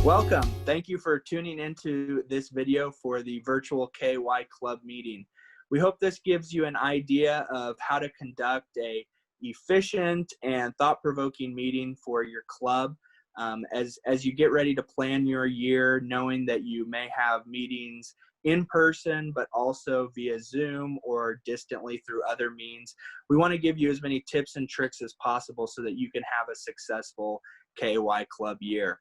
Welcome. Thank you for tuning into this video for the virtual KY Club meeting. We hope this gives you an idea of how to conduct a efficient and thought-provoking meeting for your club as you get ready to plan your year, knowing that you may have meetings in person, but also via Zoom or distantly through other means. We want to give you as many tips and tricks as possible so that you can have a successful KY Club year.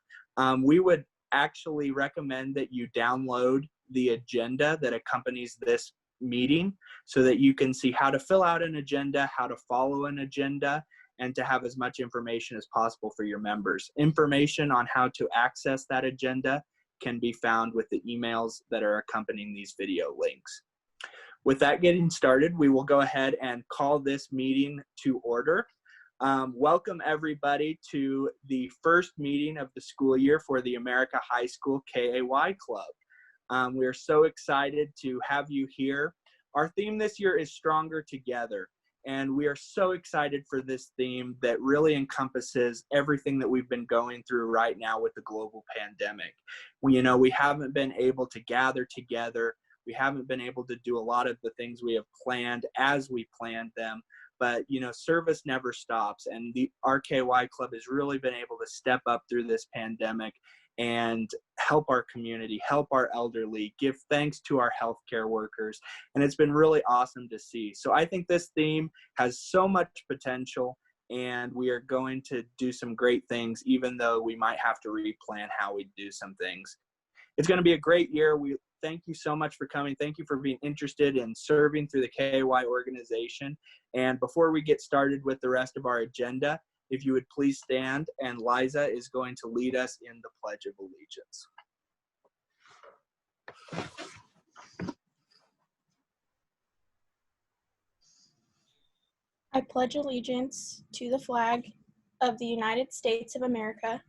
We would actually recommend that you download the agenda that accompanies this meeting so that you can see how to fill out an agenda, how to follow an agenda, and to have as much information as possible for your members. Information on how to access that agenda can be found with the emails that are accompanying these video links. With that getting started, we will go ahead and call this meeting to order. Welcome everybody to the first meeting of the school year for the America High School KAY Club. We're so excited to have you here. Our theme this year is Stronger Together, and we are so excited for this theme that really encompasses everything that we've been going through right now with the global pandemic. We haven't been able to gather together. We haven't been able to do a lot of the things we have planned as we planned them. But, service never stops. And the RKY Club has really been able to step up through this pandemic and help our community, help our elderly, give thanks to our healthcare workers. And it's been really awesome to see. So I think this theme has so much potential, and we are going to do some great things, even though we might have to replan how we do some things. It's going to be a great year. We thank you so much for coming. Thank you for being interested in serving through the KAY organization. And before we get started with the rest of our agenda, if you would please stand, and Liza is going to lead us in the Pledge of Allegiance. I pledge allegiance to the flag of the United States of America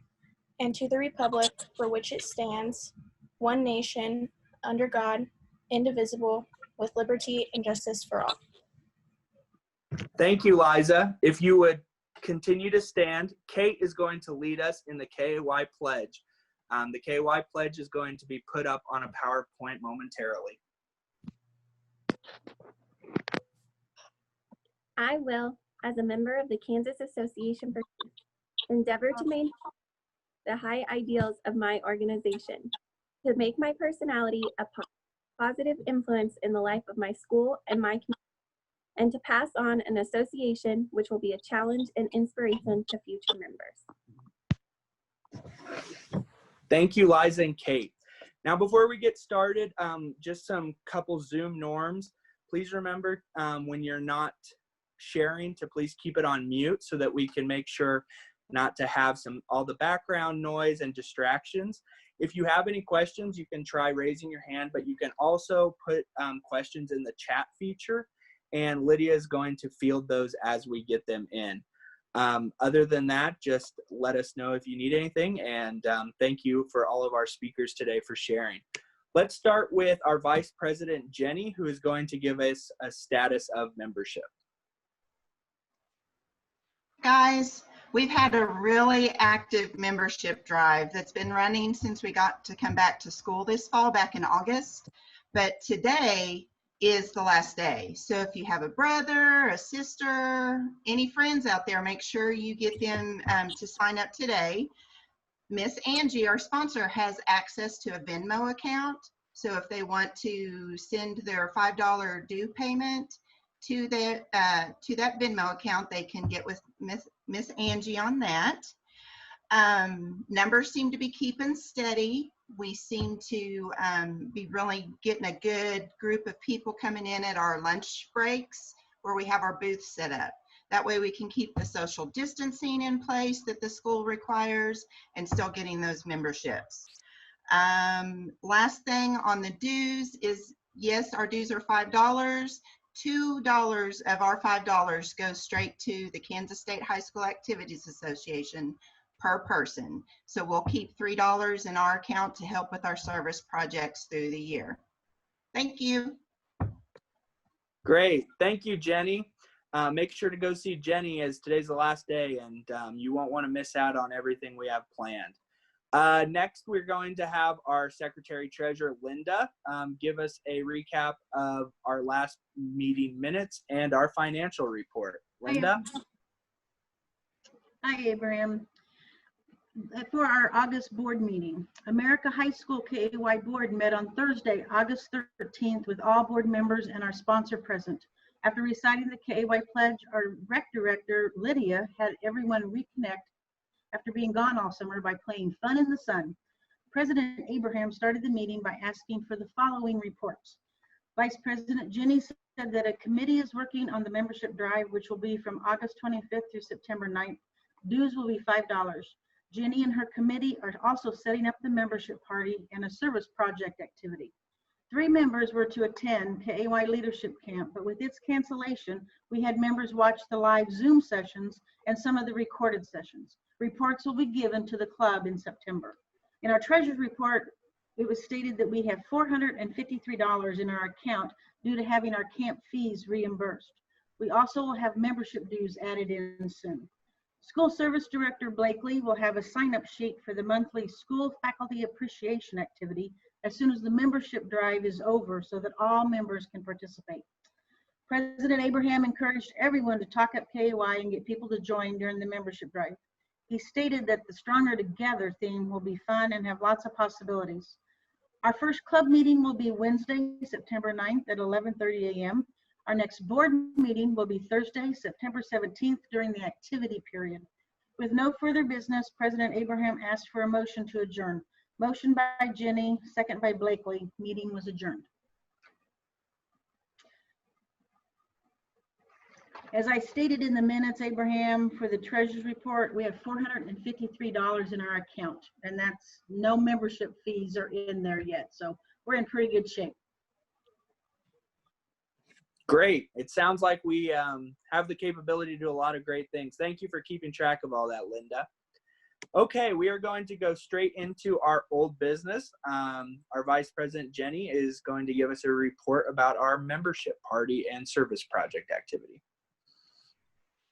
and to the republic for which it stands, one nation, under God, indivisible, with liberty and justice for all. Thank you, Liza. If you would continue to stand, Kate is going to lead us in the KAY Pledge. The KAY Pledge is going to be put up on a PowerPoint momentarily. I will, as a member of the Kansas Association for Youth, endeavor to maintain the high ideals of my organization, to make my personality a positive influence in the life of my school and my community, and to pass on an association which will be a challenge and inspiration to future members. Thank you, Liza and Kate. Now, before we get started, just some couple Zoom norms. Please remember when you're not sharing to please keep it on mute so that we can make sure not to have all the background noise and distractions. If you have any questions, you can try raising your hand, but you can also put questions in the chat feature, and Lydia is going to field those as we get them in. Other than that, just let us know if you need anything, and thank you for all of our speakers today for sharing. Let's start with our Vice President, Jenny, who is going to give us a status of membership. Guys, we've had a really active membership drive that's been running since we got to come back to school this fall, back in August. But today is the last day. So if you have a brother, a sister, any friends out there, make sure you get them to sign up today. Miss Angie, our sponsor, has access to a Venmo account. So if they want to send their $5 due payment to that Venmo account, they can get with Miss Angie on that. Numbers seem to be keeping steady. We seem to be really getting a good group of people coming in at our lunch breaks where we have our booths set up. That way we can keep the social distancing in place that the school requires and still getting those memberships. Last thing on the dues is, yes, our dues are $5. $2 of our $5 goes straight to the Kansas State High School Activities Association per person. So we'll keep $3 in our account to help with our service projects through the year. Thank you. Great. Thank you, Jenny. Make sure to go see Jenny, as today's the last day, and you won't want to miss out on everything we have planned. Next, we're going to have our Secretary Treasurer, Linda, give us a recap of our last meeting minutes and our financial report. Linda? Hi, Abraham. For our August board meeting, America High School KAY board met on Thursday, August 13th, with all board members and our sponsor present. After reciting the KAY pledge, our rec director, Lydia, had everyone reconnect after being gone all summer by playing Fun in the Sun. President Abraham started the meeting by asking for the following reports. Vice President Jenny said that a committee is working on the membership drive, which will be from August 25th through September 9th. Dues will be $5. Jenny and her committee are also setting up the membership party and a service project activity. 3 members were to attend KAY Leadership Camp, but with its cancellation, we had members watch the live Zoom sessions and some of the recorded sessions. Reports will be given to the club in September. In our treasurer's report, it was stated that we have $453 in our account due to having our camp fees reimbursed. We also will have membership dues added in soon. School Service Director Blakely will have a sign-up sheet for the monthly School Faculty Appreciation Activity as soon as the membership drive is over so that all members can participate. President Abraham encouraged everyone to talk up KAY and get people to join during the membership drive. He stated that the Stronger Together theme will be fun and have lots of possibilities. Our first club meeting will be Wednesday, September 9th at 11:30 a.m. Our next board meeting will be Thursday, September 17th during the activity period. With no further business, President Abraham asked for a motion to adjourn. Motion by Jenny, second by Blakely. Meeting was adjourned. As I stated in the minutes, Abraham, for the treasurer's report, we have $453 in our account, and that's no membership fees are in there yet. So we're in pretty good shape. Great. It sounds like we have the capability to do a lot of great things. Thank you for keeping track of all that, Linda. Okay, we are going to go straight into our old business. Our Vice President, Jenny, is going to give us a report about our membership party and service project activity.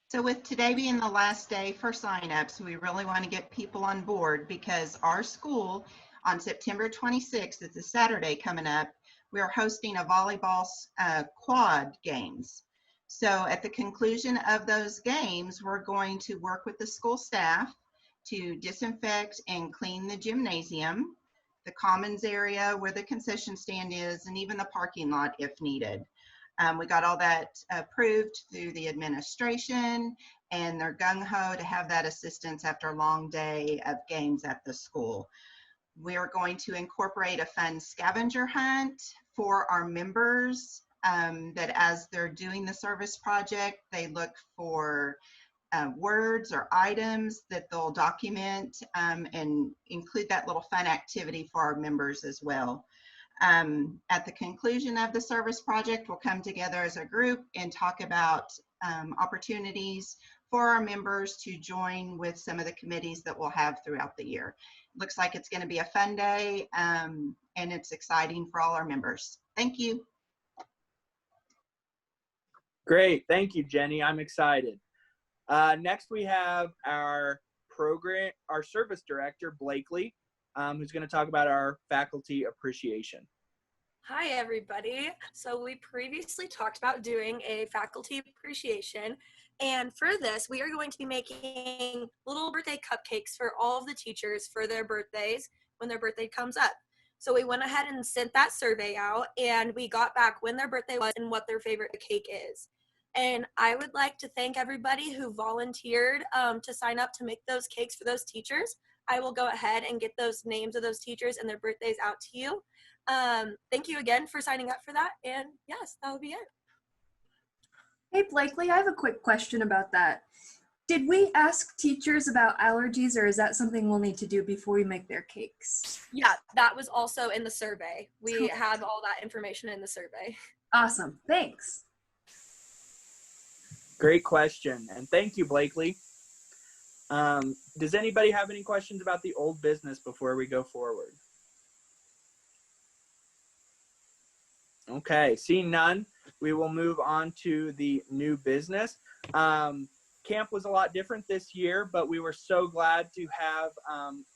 So with today being the last day for signups, we really want to get people on board because our school on September 26th, it's a Saturday coming up, we are hosting a volleyball quad games. So at the conclusion of those games, we're going to work with the school staff to disinfect and clean the gymnasium, the commons area where the concession stand is, and even the parking lot if needed. We got all that approved through the administration, and they're gung-ho to have that assistance after a long day of games at the school. We are going to incorporate a fun scavenger hunt for our members that as they're doing the service project, they look for words or items that they'll document and include that little fun activity for our members as well. At the conclusion of the service project, we'll come together as a group and talk about opportunities for our members to join with some of the committees that we'll have throughout the year. Looks like it's going to be a fun day and it's exciting for all our members. Thank you. Great. Thank you, Jenny. I'm excited. Next, we have our service director, Blakely, who's going to talk about our faculty appreciation. Hi, everybody. So we previously talked about doing a faculty appreciation. And for this, we are going to be making little birthday cupcakes for all of the teachers for their birthdays when their birthday comes up. So we went ahead and sent that survey out, and we got back when their birthday was and what their favorite cake is. And I would like to thank everybody who volunteered to sign up to make those cakes for those teachers. I will go ahead and get those names of those teachers and their birthdays out to you. Thank you again for signing up for that. And yes, that would be it. Hey, Blakely, I have a quick question about that. Did we ask teachers about allergies, or is that something we'll need to do before we make their cakes? Yeah, that was also in the survey. We have all that information in the survey. Awesome. Thanks. Great question. And thank you, Blakely. Does anybody have any questions about the old business before we go forward? Okay, seeing none, we will move on to the new business. camp was a lot different this year, but we were so glad to have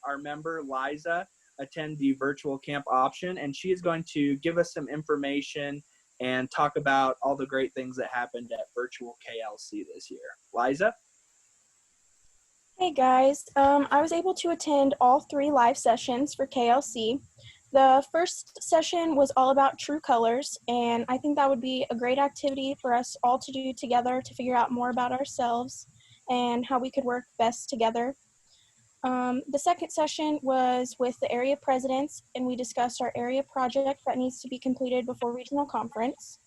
our member Liza attend the virtual camp option, and she is going to give us some information and talk about all the great things that happened at virtual KLC this year. Liza? Hey guys, I was able to attend all 3 live sessions for KLC. The first session was all about true colors, and I think that would be a great activity for us all to do together to figure out more about ourselves and how we could work best together. The second session was with the area presidents, and we discussed our area project that needs to be completed before regional conference.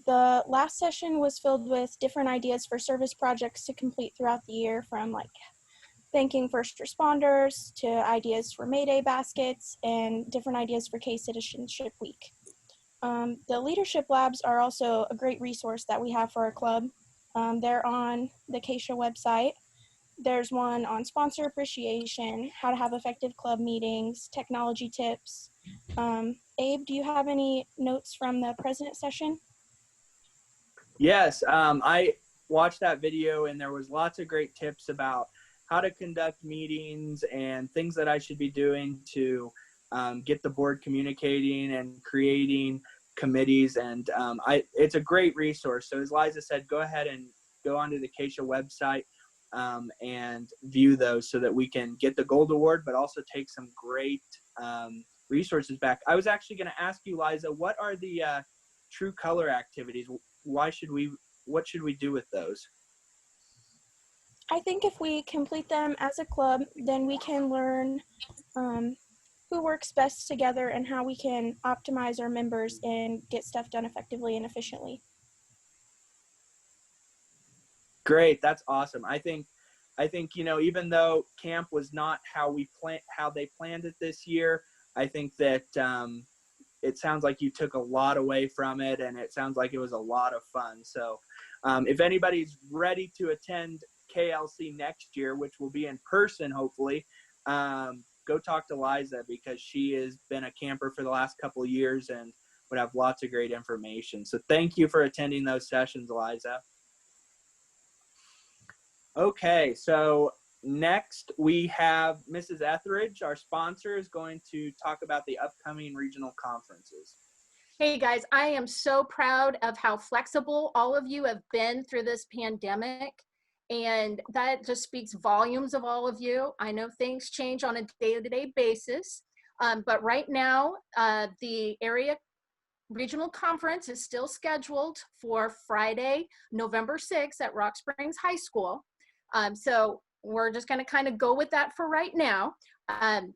The last session was filled with different ideas for service projects to complete throughout the year, from like thanking first responders to ideas for May Day baskets and different ideas for K-Citizenship Week. The leadership labs are also a great resource that we have for our club. They're on the Acacia website. There's one on sponsor appreciation, how to have effective club meetings, technology tips. Abe, do you have any notes from the president session? Yes, I watched that video, and there was lots of great tips about how to conduct meetings and things that I should be doing to get the board communicating and creating committees. And it's a great resource. So as Liza said, go ahead and go onto the Acacia website and view those so that we can get the gold award, but also take some great resources back. I was actually going to ask you, Liza, what are the true color activities? What should we do with those? I think if we complete them as a club, then we can learn who works best together and how we can optimize our members and get stuff done effectively and efficiently. Great, that's awesome. I think even though camp was not how they planned it this year, I think that it sounds like you took a lot away from it, and it sounds like it was a lot of fun. So if anybody's ready to attend KLC next year, which will be in person hopefully, go talk to Liza, because she has been a camper for the last couple of years and would have lots of great information. So thank you for attending those sessions, Liza. Okay, so next we have Mrs. Etheridge, our sponsor, is going to talk about the upcoming regional conferences. Hey guys, I am so proud of how flexible all of you have been through this pandemic, and that just speaks volumes of all of you. I know things change on a day-to-day basis, but right now the area regional conference is still scheduled for Friday, November 6th at Rock Springs High School. So we're just going to kind of go with that for right now,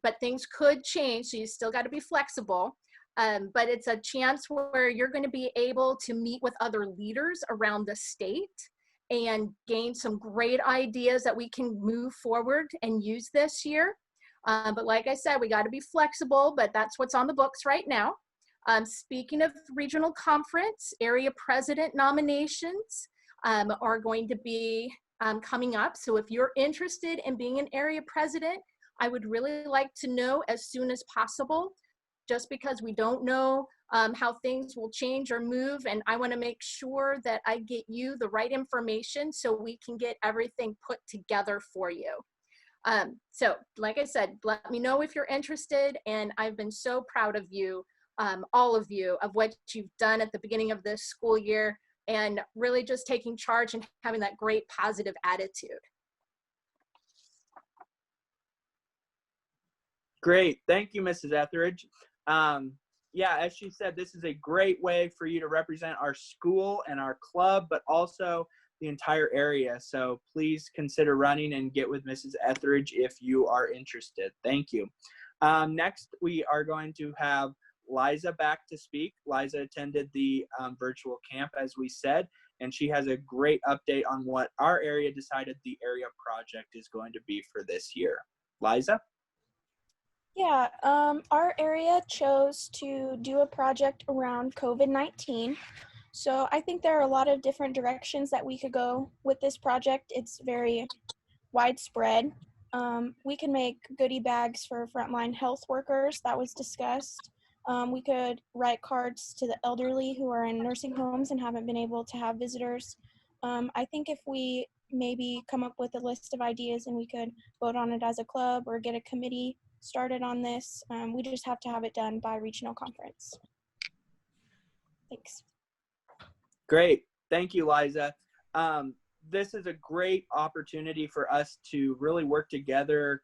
but things could change, so you still got to be flexible. But it's a chance where you're going to be able to meet with other leaders around the state and gain some great ideas that we can move forward and use this year. But like I said, we got to be flexible, but that's what's on the books right now. Speaking of regional conference, area president nominations are going to be coming up. So if you're interested in being an area president, I would really like to know as soon as possible, just because we don't know how things will change or move, and I want to make sure that I get you the right information so we can get everything put together for you. So like I said, let me know if you're interested, and I've been so proud of you, all of you, of what you've done at the beginning of this school year, and really just taking charge and having that great positive attitude. Great, thank you, Mrs. Etheridge. Yeah, as she said, this is a great way for you to represent our school and our club, but also the entire area. So please consider running and get with Mrs. Etheridge if you are interested. Thank you. Next, we are going to have Liza back to speak. Liza attended the virtual camp, as we said, and she has a great update on what our area decided the area project is going to be for this year. Liza? Yeah, our area chose to do a project around COVID-19. So I think there are a lot of different directions that we could go with this project. It's very widespread. We can make goodie bags for frontline health workers. That was discussed. We could write cards to the elderly who are in nursing homes and haven't been able to have visitors. I think if we maybe come up with a list of ideas and we could vote on it as a club or get a committee started on this. We just have to have it done by regional conference. Thanks. Great. Thank you, Liza. This is a great opportunity for us to really work together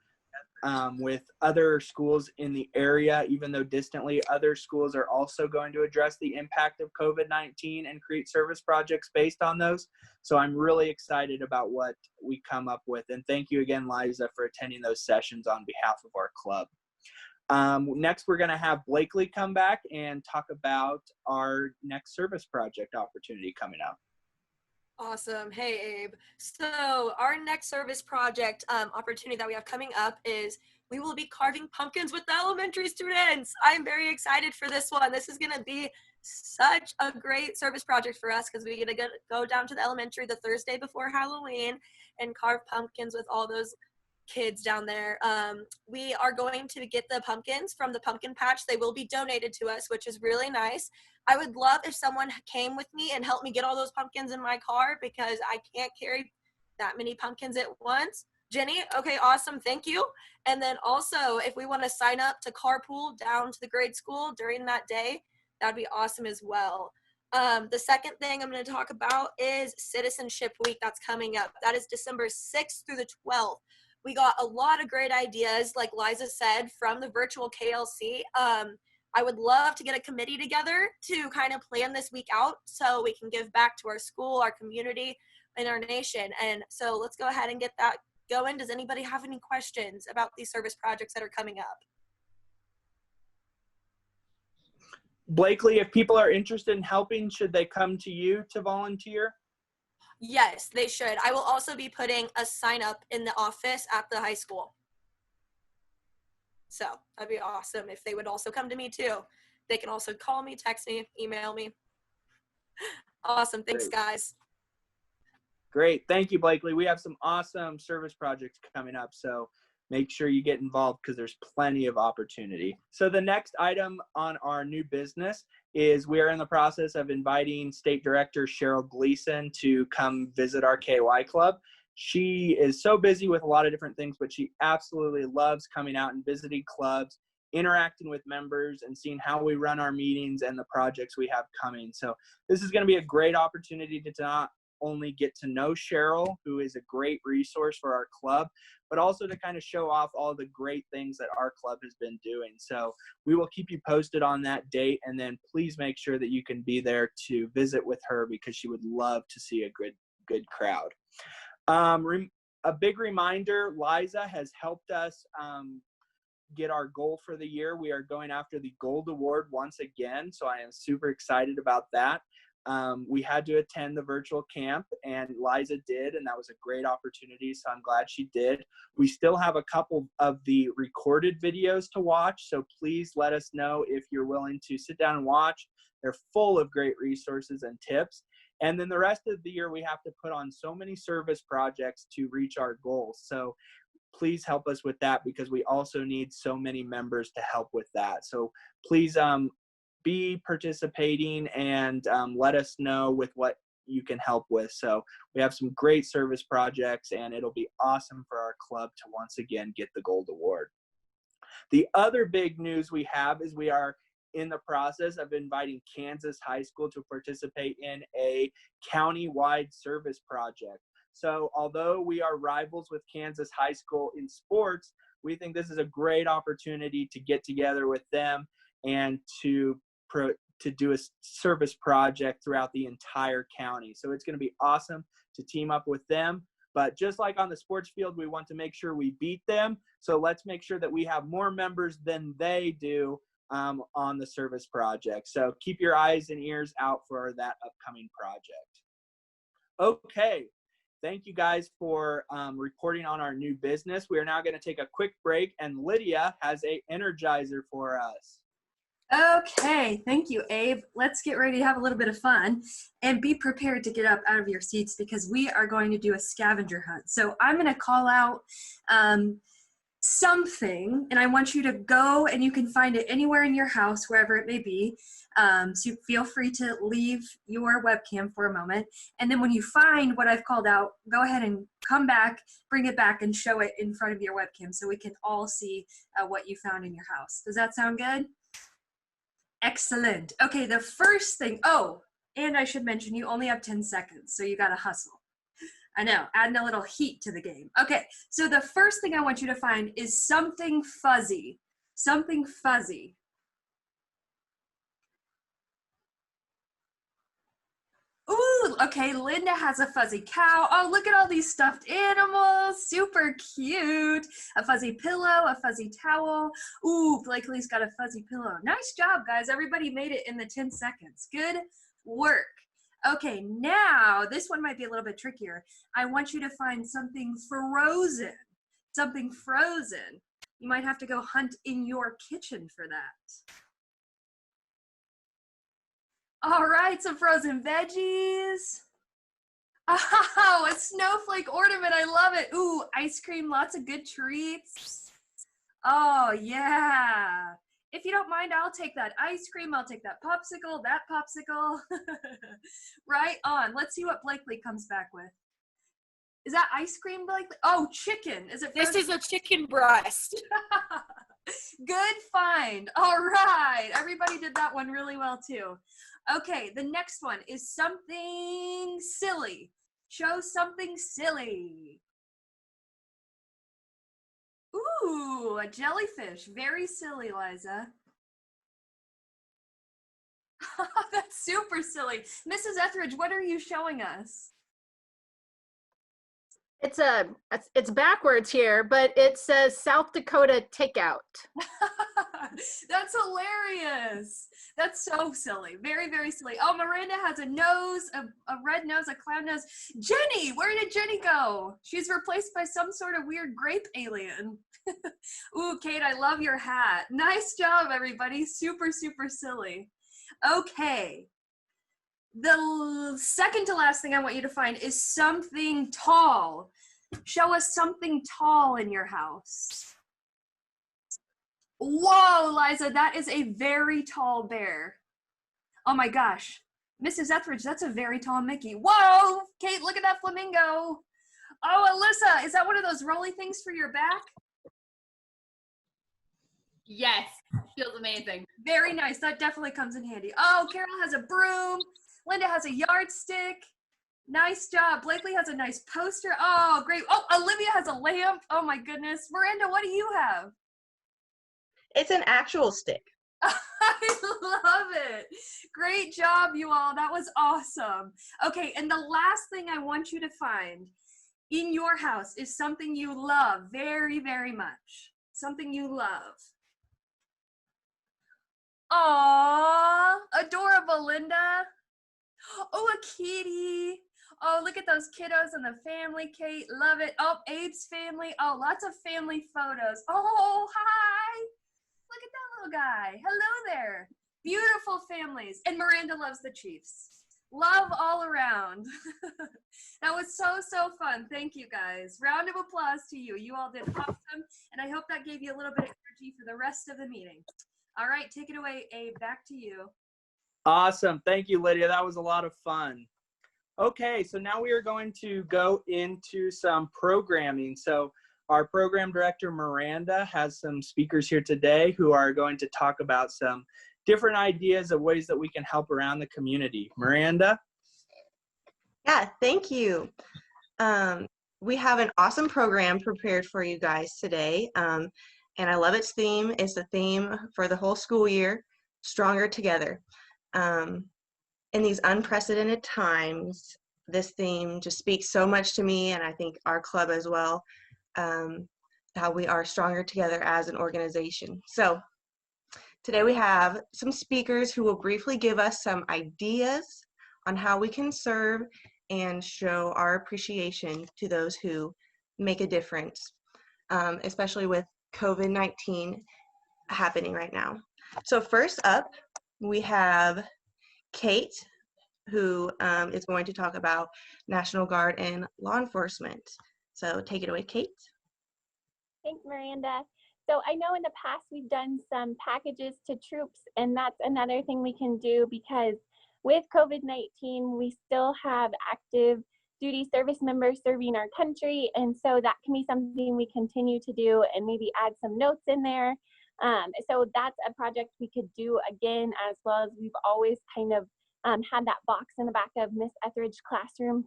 with other schools in the area, even though distantly. Other schools are also going to address the impact of COVID-19 and create service projects based on those. So I'm really excited about what we come up with. And thank you again, Liza, for attending those sessions on behalf of our club. Next, we're going to have Blakely come back and talk about our next service project opportunity coming up. Awesome. Hey, Abe. So our next service project opportunity that we have coming up is we will be carving pumpkins with the elementary students. I'm very excited for this one. This is going to be such a great service project for us because we're going to go down to the elementary the Thursday before Halloween and carve pumpkins with all those kids down there. We are going to get the pumpkins from the pumpkin patch. They will be donated to us, which is really nice. I would love if someone came with me and helped me get all those pumpkins in my car because I can't carry that many pumpkins at once. Jenny, okay, awesome, thank you. And then also, if we want to sign up to carpool down to the grade school during that day, that'd be awesome as well. The second thing I'm going to talk about is Citizenship Week that's coming up. That is December 6th through the 12th. We got a lot of great ideas, like Liza said, from the virtual KLC. I would love to get a committee together to kind of plan this week out so we can give back to our school, our community, and our nation. And so let's go ahead and get that going. Does anybody have any questions about these service projects that are coming up? Blakely, if people are interested in helping, should they come to you to volunteer? Yes, they should. I will also be putting a sign up in the office at the high school. So that'd be awesome if they would also come to me too. They can also call me, text me, email me. Awesome. Thanks, guys. Great. Thank you, Blakely. We have some awesome service projects coming up, so make sure you get involved because there's plenty of opportunity. So the next item on our new business is we are in the process of inviting State Director Cheryl Gleason to come visit our KY Club. She is so busy with a lot of different things, but she absolutely loves coming out and visiting clubs, interacting with members, and seeing how we run our meetings and the projects we have coming. So this is going to be a great opportunity to not only get to know Cheryl, who is a great resource for our club, but also to kind of show off all the great things that our club has been doing. So we will keep you posted on that date, and then please make sure that you can be there to visit with her because she would love to see a good crowd. A big reminder, Liza has helped us get our goal for the year. We are going after the Gold Award once again, so I am super excited about that. We had to attend the virtual camp, and Liza did, and that was a great opportunity, so I'm glad she did. We still have a couple of the recorded videos to watch, so please let us know if you're willing to sit down and watch. They're full of great resources and tips. And then the rest of the year, we have to put on so many service projects to reach our goals. So please help us with that because we also need so many members to help with that. So please be participating and let us know with what you can help with. So we have some great service projects, and it'll be awesome for our club to once again get the Gold Award. The other big news we have is we are in the process of inviting Kansas High School to participate in a county-wide service project. So although we are rivals with Kansas High School in sports, we think this is a great opportunity to get together with them and to do a service project throughout the entire county. So it's going to be awesome to team up with them. But just like on the sports field, we want to make sure we beat them. So let's make sure that we have more members than they do on the service project. So keep your eyes and ears out for that upcoming project. Okay. Thank you guys for reporting on our new business. We are now going to take a quick break, and Lydia has an energizer for us. Okay, thank you, Abe. Let's get ready to have a little bit of fun and be prepared to get up out of your seats because we are going to do a scavenger hunt. So I'm going to call out something, and I want you to go, and you can find it anywhere in your house, wherever it may be. So feel free to leave your webcam for a moment. And then when you find what I've called out, go ahead and come back, bring it back, and show it in front of your webcam so we can all see what you found in your house. Does that sound good? Excellent. Okay, the first thing, oh, and I should mention you only have 10 seconds, so you gotta hustle. I know, adding a little heat to the game. Okay, so the first thing I want you to find is something fuzzy. Something fuzzy. Ooh, okay, Linda has a fuzzy cow. Oh, look at all these stuffed animals. Super cute. A fuzzy pillow, a fuzzy towel. Ooh, Blakely's got a fuzzy pillow. Nice job, guys. Everybody made it in the 10 seconds. Good work. Okay, now this one might be a little bit trickier. I want you to find something frozen. Something frozen. You might have to go hunt in your kitchen for that. All right, some frozen veggies. Oh, a snowflake ornament. I love it. Ooh, ice cream, lots of good treats. Oh, yeah. If you don't mind, I'll take that ice cream. I'll take that popsicle, that popsicle. Right on. Let's see what Blakely comes back with. Is that ice cream, Blakely? Oh, chicken. Is it frozen? This is a chicken breast. Good find. All right. Everybody did that one really well, too. Okay, the next one is something silly. Show something silly. Ooh, a jellyfish. Very silly, Liza. That's super silly. Mrs. Etheridge, what are you showing us? It's backwards here, but it says South Dakota takeout. That's hilarious. That's so silly. Very, very silly. Oh, Miranda has a nose, a red nose, a clown nose. Jenny, where did Jenny go? She's replaced by some sort of weird grape alien. Ooh, Kate, I love your hat. Nice job, everybody. Super, super silly. Okay. The second to last thing I want you to find is something tall. Show us something tall in your house. Whoa, Liza, that is a very tall bear. Oh my gosh. Mrs. Etheridge, that's a very tall Mickey. Whoa, Kate, look at that flamingo. Oh, Alyssa, is that one of those rolly things for your back? Yes, feels amazing. Very nice, that definitely comes in handy. Oh, Carol has a broom. Linda has a yardstick. Nice job. Blakely has a nice poster. Oh, great. Oh, Olivia has a lamp. Oh my goodness. Miranda, what do you have? It's an actual stick. I love it. Great job, you all. That was awesome. Okay, and the last thing I want you to find in your house is something you love very, very much. Something you love. Aww, adorable, Linda. Oh, a kitty. Oh, look at those kiddos and the family, Kate. Love it. Oh, Abe's family. Oh, lots of family photos. Oh, hi. Look at that little guy. Hello there. Beautiful families. And Miranda loves the Chiefs. Love all around. That was so, so fun. Thank you, guys. Round of applause to you. You all did awesome. And I hope that gave you a little bit of energy for the rest of the meeting. All right, take it away, Abe. Back to you. Awesome. Thank you, Lydia. That was a lot of fun. Okay, so now we are going to go into some programming. So our program director, Miranda, has some speakers here today who are going to talk about some different ideas of ways that we can help around the community. Miranda? Yeah, thank you. We have an awesome program prepared for you guys today. And I love its theme. It's the theme for the whole school year, Stronger Together. In these unprecedented times, this theme just speaks so much to me, and I think our club as well, how we are stronger together as an organization. So today we have some speakers who will briefly give us some ideas on how we can serve and show our appreciation to those who make a difference, especially with COVID-19 happening right now. So first up, we have Kate, who is going to talk about National Guard and law enforcement. So take it away, Kate. Thanks, Miranda. So I know in the past we've done some packages to troops, and that's another thing we can do because with COVID-19, we still have active duty service members serving our country. And so that can be something we continue to do and maybe add some notes in there. So that's a project we could do again, as well as we've always kind of had that box in the back of Miss Etheridge's classroom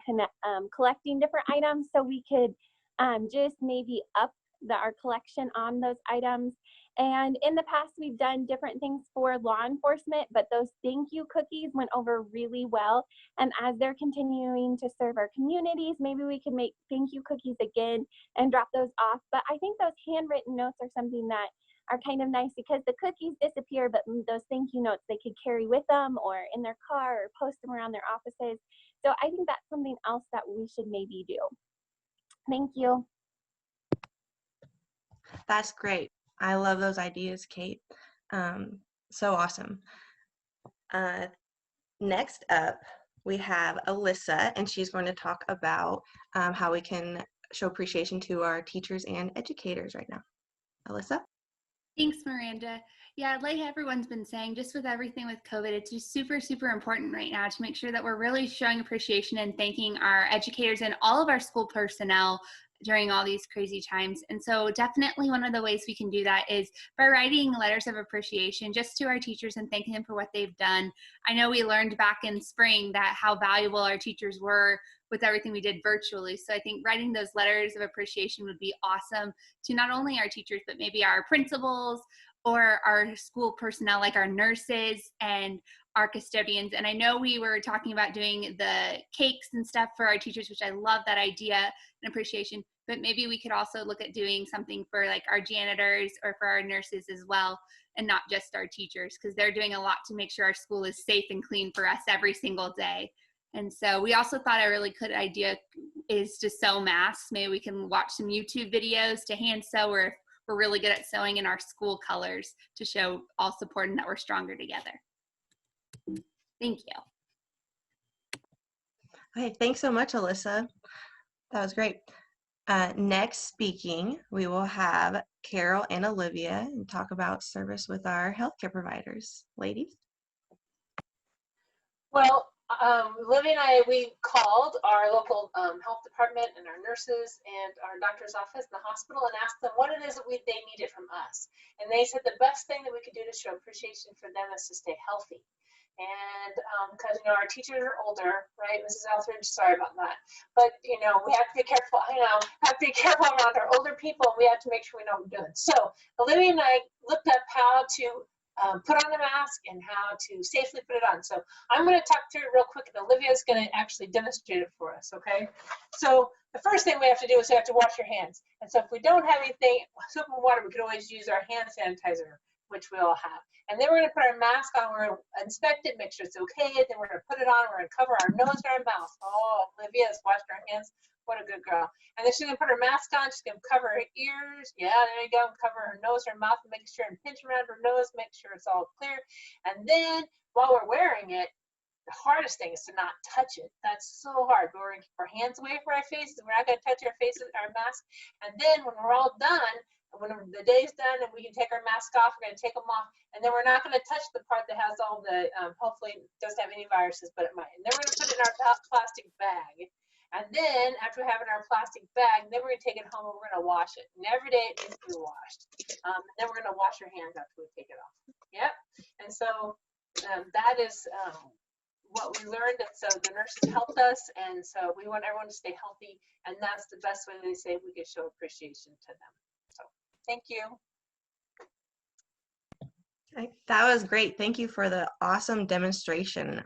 collecting different items. So we could just maybe up our collection on those items. And in the past, we've done different things for law enforcement, but those thank you cookies went over really well. And as they're continuing to serve our communities, maybe we can make thank you cookies again and drop those off. But I think those handwritten notes are something that are kind of nice because the cookies disappear, but those thank you notes they could carry with them or in their car or post them around their offices. So I think that's something else that we should maybe do. Thank you. That's great. I love those ideas, Kate. So awesome. Next up, we have Alyssa, and she's going to talk about how we can show appreciation to our teachers and educators right now. Alyssa? Thanks, Miranda. Yeah, like everyone's been saying, just with everything with COVID, it's just super, super important right now to make sure that we're really showing appreciation and thanking our educators and all of our school personnel during all these crazy times. And so definitely one of the ways we can do that is by writing letters of appreciation just to our teachers and thanking them for what they've done. I know we learned back in spring that how valuable our teachers were with everything we did virtually. So I think writing those letters of appreciation would be awesome to not only our teachers, but maybe our principals or our school personnel like our nurses and our custodians. And I know we were talking about doing the cakes and stuff for our teachers, which I love that idea and appreciation, but maybe we could also look at doing something for like our janitors or for our nurses as well, and not just our teachers, because they're doing a lot to make sure our school is safe and clean for us every single day. And so we also thought a really good idea is to sew masks. Maybe we can watch some YouTube videos to hand sew, or if we're really good at sewing in our school colors to show all support and that we're stronger together. Thank you. Okay, thanks so much, Alyssa. That was great. Next speaking, we will have Carol and Olivia and talk about service with our healthcare providers. Ladies? Well, Olivia and I, we called our local health department and our nurses and our doctor's office in the hospital and asked them what it is that they needed from us. And they said the best thing that we could do to show appreciation for them is to stay healthy. And because, you know, our teachers are older, right, Mrs. Etheridge, sorry about that. But, you know, we have to be careful, have to be careful around our older people. And we have to make sure we know what we're doing. So Olivia and I looked up how to put on the mask and how to safely put it on. So I'm going to talk through it real quick, and Olivia's going to actually demonstrate it for us, okay? So the first thing we have to do is we have to wash our hands. And so if we don't have anything, soap and water, we could always use our hand sanitizer, which we all have. And then we're going to put our mask on, we're going to inspect it, make sure it's okay, then we're going to put it on, we're going to cover our nose and our mouth. Oh, Olivia has washed her hands. What a good girl. And then she's going to put her mask on, she's going to cover her ears. Yeah, there you go. Cover her nose, her mouth, and make sure and pinch around her nose, make sure it's all clear. And then while we're wearing it, the hardest thing is to not touch it. That's so hard. We're going to keep our hands away from our faces. We're not going to touch our faces, our mask. And then when we're all done, when the day's done and we can take our mask off, we're going to take them off. And then we're not going to touch the part that has all the, hopefully doesn't have any viruses, but it might. And then we're going to put it in our plastic bag. And then after we have it in our plastic bag, then we're going to take it home and we're going to wash it. And every day it needs to be washed. Then we're going to wash our hands after we take it off. Yep. And so that is what we learned. And so the nurses helped us. And so we want everyone to stay healthy. And that's the best way they say we could show appreciation to them. So thank you. That was great. Thank you for the awesome demonstration.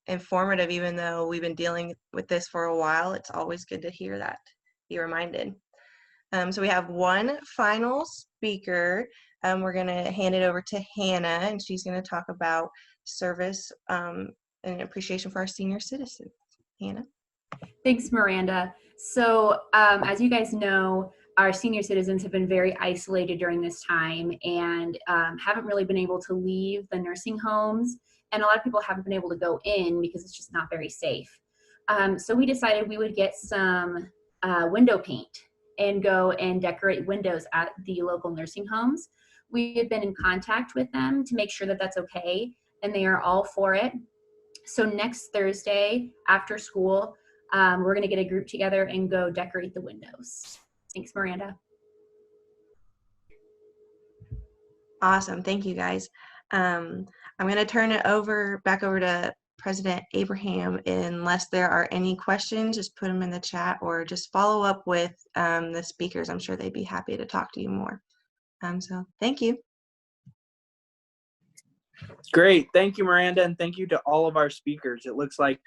Informative, even though we've been dealing with this for a while. It's always good to hear that, be reminded. So we have one final speaker. We're going to hand it over to Hannah, and she's going to talk about service and appreciation for our senior citizens. Hannah? Thanks, Miranda. So as you guys know, our senior citizens have been very isolated during this time and haven't really been able to leave the nursing homes. And a lot of people haven't been able to go in because it's just not very safe. So we decided we would get some window paint. and go and decorate windows at the local nursing homes. We have been in contact with them to make sure that that's okay, and they are all for it. So next Thursday after school, we're going to get a group together and go decorate the windows. Thanks, Miranda. Awesome. Thank you, guys. I'm going to turn it back over to President Abraham. Unless there are any questions, just put them in the chat or just follow up with the speakers. I'm sure they'd be happy to talk to you more. So thank you. Great. Thank you, Miranda, and thank you to all of our speakers. It looks like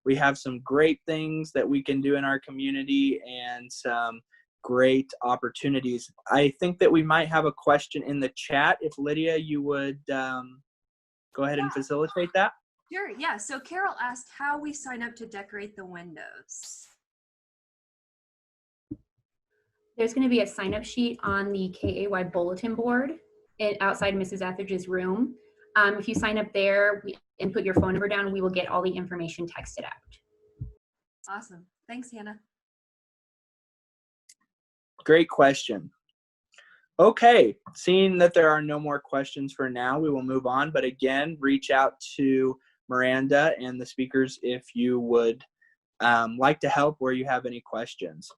we have some great things that we can do in our community and some great opportunities. I think that we might have a question in the chat. If Lydia, you would go ahead and facilitate that. Sure, yeah. So Carol asked how we sign up to decorate the windows. There's going to be a sign-up sheet on the KAY bulletin board outside Mrs. Etheridge's room. If you sign up there and put your phone number down, we will get all the information texted out. Awesome. Thanks, Hannah. Great question. Okay, seeing that there are no more questions for now, we will move on. But again, reach out to Miranda and the speakers if you would like to help or you have any questions.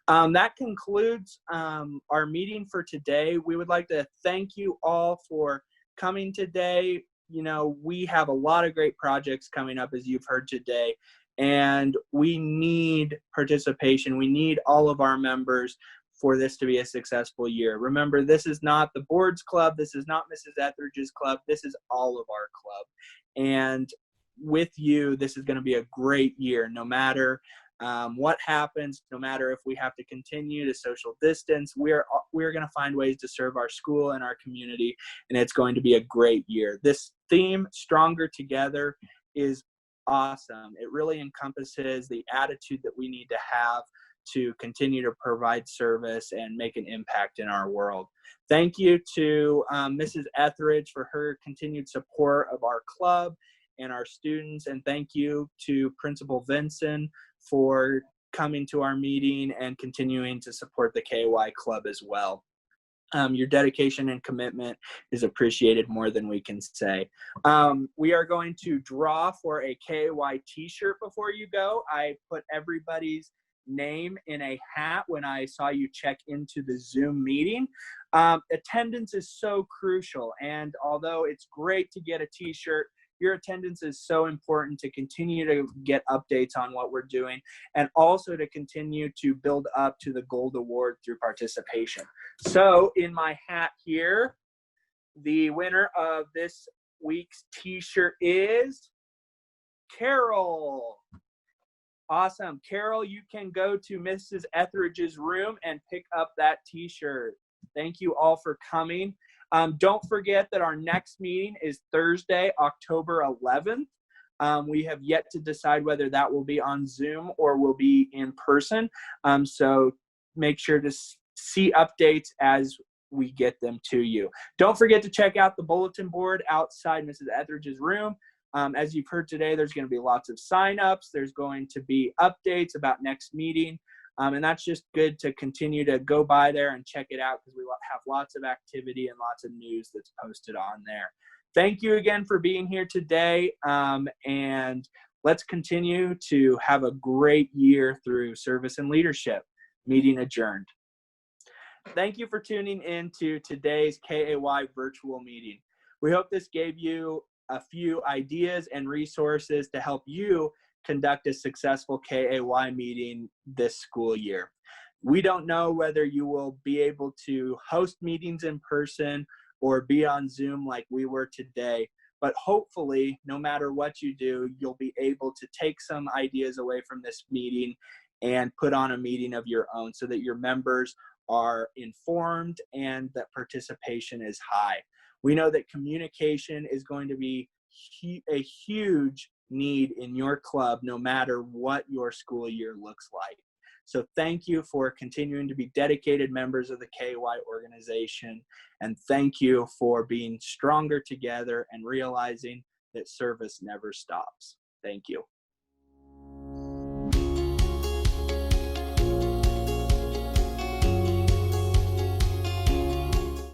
That concludes our meeting for today. We would like to thank you all for coming today. You know, we have a lot of great projects coming up, as you've heard today, and we need participation. We need all of our members for this to be a successful year. Remember, this is not the board's club. This is not Mrs. Etheridge's club. This is all of our club. And with you, this is going to be a great year, no matter what happens, no matter if we have to continue to social distance. We're going to find ways to serve our school and our community, and it's going to be a great year. This theme, Stronger Together, is awesome. It really encompasses the attitude that we need to have to continue to provide service and make an impact in our world. Thank you to Mrs. Etheridge for her continued support of our club and our students, and thank you to Principal Vinson for coming to our meeting and continuing to support the KY Club as well. Your dedication and commitment is appreciated more than we can say. We are going to draw for a KY t-shirt before you go. I put everybody's name in a hat when I saw you check into the Zoom meeting. Attendance is so crucial, and although it's great to get a t-shirt, your attendance is so important to continue to get updates on what we're doing and also to continue to build up to the Gold Award through participation. So in my hat here, the winner of this week's t-shirt is Carol. Awesome. Carol, you can go to Mrs. Etheridge's room and pick up that t-shirt. Thank you all for coming. Don't forget that our next meeting is Thursday, October 11th. We have yet to decide whether that will be on Zoom or will be in person. So make sure to see updates as we get them to you. Don't forget to check out the bulletin board outside Mrs. Etheridge's room. As you've heard today, there's going to be lots of signups. There's going to be updates about next meeting. And that's just good to continue to go by there and check it out because we have lots of activity and lots of news that's posted on there. Thank you again for being here today. And let's continue to have a great year through service and leadership. Meeting adjourned. Thank you for tuning in to today's KAY virtual meeting. We hope this gave you a few ideas and resources to help you conduct a successful KAY meeting this school year. We don't know whether you will be able to host meetings in person or be on Zoom like we were today, but hopefully, no matter what you do, you'll be able to take some ideas away from this meeting and put on a meeting of your own so that your members are informed and that participation is high. We know that communication is going to be a huge need in your club, no matter what your school year looks like. So thank you for continuing to be dedicated members of the KY organization, and thank you for being stronger together and realizing that service never stops. Thank you.